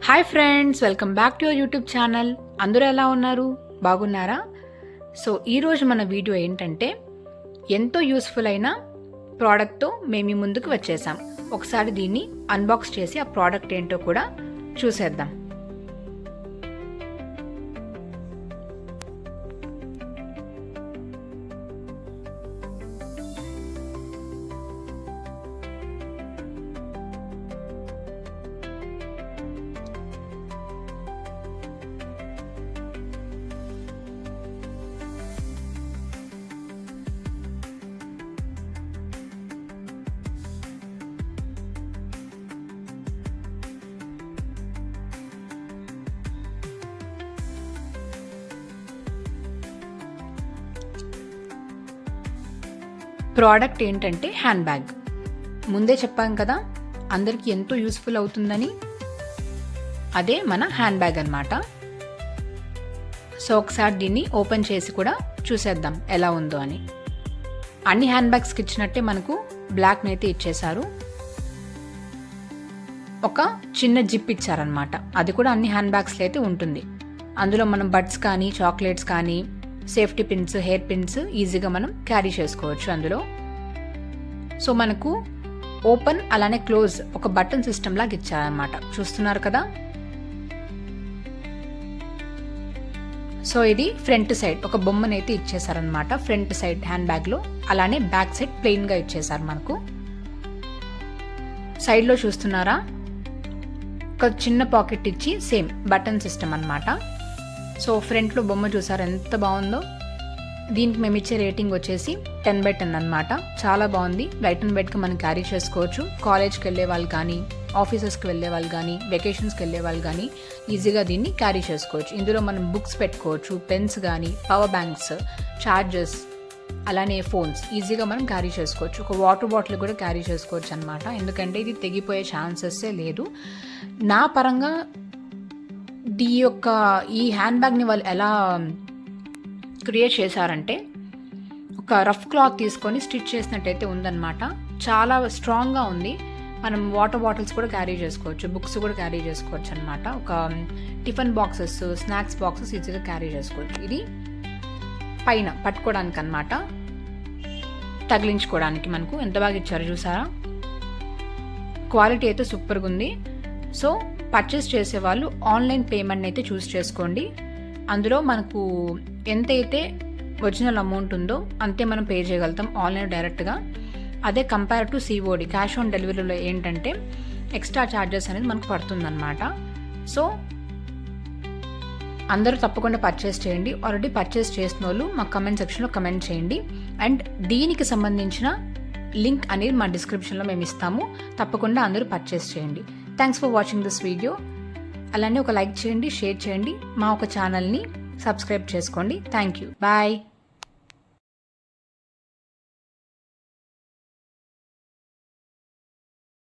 Hi friends, welcome back to your YouTube channel. అందరూ ఎలా ఉన్నారు? బాగున్నారా? సో ఈరోజు మన వీడియో ఏంటంటే ఎంతో యూస్ఫుల్ అయిన ప్రోడక్ట్తో మేము మీ ముందుకు వచ్చేసాం. ఒకసారి దీన్ని అన్బాక్స్ చేసి ఆ ప్రోడక్ట్ ఏంటో కూడా చూసేద్దాం. ప్రోడక్ట్ ఏంటంటే హ్యాండ్ బ్యాగ్. ముందే చెప్పాం కదా అందరికీ ఎంతో యూస్ఫుల్ అవుతుందని. అదే మన హ్యాండ్ బ్యాగ్ అన్నమాట. సో ఒకసారి దీన్ని ఓపెన్ చేసి కూడా చూసేద్దాం ఎలా ఉందో అని. అన్ని హ్యాండ్ బ్యాగ్స్కి ఇచ్చినట్టే మనకు బ్లాక్ని అయితే ఇచ్చేశారు. ఒక చిన్న జిప్ ఇచ్చారనమాట. అది కూడా అన్ని హ్యాండ్ బ్యాగ్స్లో అయితే ఉంటుంది. అందులో మనం బడ్స్ కానీ చాక్లెట్స్ కానీ సేఫ్టీ పిన్స్, హెయిర్ పిన్స్ ఈజీగా మనం క్యారీ చేసుకోవచ్చు అందులో. సో మనకు ఓపెన్ అలానే క్లోజ్ ఒక బటన్ సిస్టమ్ లాగా ఇచ్చారనమాట. చూస్తున్నారు కదా. సో ఇది ఫ్రంట్ సైడ్ ఒక బొమ్మనైతే ఇచ్చేసారనమాట. ఫ్రంట్ సైడ్ హ్యాండ్ బ్యాగ్లో, అలానే బ్యాక్ సైడ్ ప్లెయిన్గా ఇచ్చేసారు మనకు. సైడ్లో చూస్తున్నారా ఒక చిన్న పాకెట్ ఇచ్చి సేమ్ బటన్ సిస్టమ్ అనమాట. సో ఫ్రంట్లో బొమ్మ చూసారు ఎంత బాగుందో. దీనికి మేము ఇచ్చే రేటింగ్ వచ్చేసి 10/10 అనమాట. చాలా బాగుంది. లైట్ అండ్ వెయిట్గా మనం క్యారీ చేసుకోవచ్చు. కాలేజ్కి వెళ్ళే వాళ్ళు కానీ, ఆఫీసెస్కి వెళ్ళే వాళ్ళు కానీ, వెకేషన్స్కి వెళ్ళే వాళ్ళు కానీ ఈజీగా దీన్ని క్యారీ చేసుకోవచ్చు. ఇందులో మనం బుక్స్ పెట్టుకోవచ్చు, పెన్స్ కానీ, పవర్ బ్యాంక్స్, ఛార్జర్స్, అలానే ఫోన్స్ ఈజీగా మనం క్యారీ చేసుకోవచ్చు. ఒక వాటర్ బాటిల్ కూడా క్యారీ చేసుకోవచ్చు అనమాట. ఎందుకంటే ఇది తెగిపోయే ఛాన్సెస్సే లేదు. నా పరంగా ఈ హ్యాండ్ బ్యాగ్ని వాళ్ళు ఎలా క్రియేట్ చేశారంటే ఒక రఫ్ క్లాత్ తీసుకొని స్టిచ్ చేసినట్టయితే ఉందన్నమాట. చాలా స్ట్రాంగ్గా ఉంది. మనం వాటర్ బాటిల్స్ కూడా క్యారీ చేసుకోవచ్చు, బుక్స్ కూడా క్యారీ చేసుకోవచ్చు అనమాట. ఒక టిఫిన్ బాక్సెస్, స్నాక్స్ బాక్సెస్ ఈజీగా క్యారీ చేసుకోవచ్చు. ఇది పైన పట్టుకోవడానికి అనమాట, తగిలించుకోవడానికి మనకు ఎంత బాగా ఇచ్చారో చూసారా. క్వాలిటీ అయితే సూపర్గా ఉంది. సో పర్చేస్ చేసేవాళ్ళు ఆన్లైన్ పేమెంట్ అయితే చూస్ చేసుకోండి. అందులో మనకు ఎంతైతే ఒరిజినల్ అమౌంట్ ఉందో అంతే మనం పే చేయగలుగుతాం ఆన్లైన్ డైరెక్ట్గా. అదే compare to COD, cash on డెలివరీలో ఏంటంటే ఎక్స్ట్రా ఛార్జెస్ అనేది మనకు పడుతుందన్నమాట. సో అందరూ తప్పకుండా పర్చేస్ చేయండి. ఆల్రెడీ పర్చేస్ చేసిన వాళ్ళు మా కమెంట్ సెక్షన్లో కమెంట్ చేయండి. అండ్ దీనికి సంబంధించిన లింక్ అనేది మా డిస్క్రిప్షన్లో మేము ఇస్తాము. తప్పకుండా అందరూ పర్చేస్ చేయండి. Thanks for watching this video. అలానే ఒక లైక్ చేయండి, షేర్ చేయండి, మా ఒక ఛానల్ని సబ్స్క్రైబ్ చేసుకోండి. Thank you. బాయ్.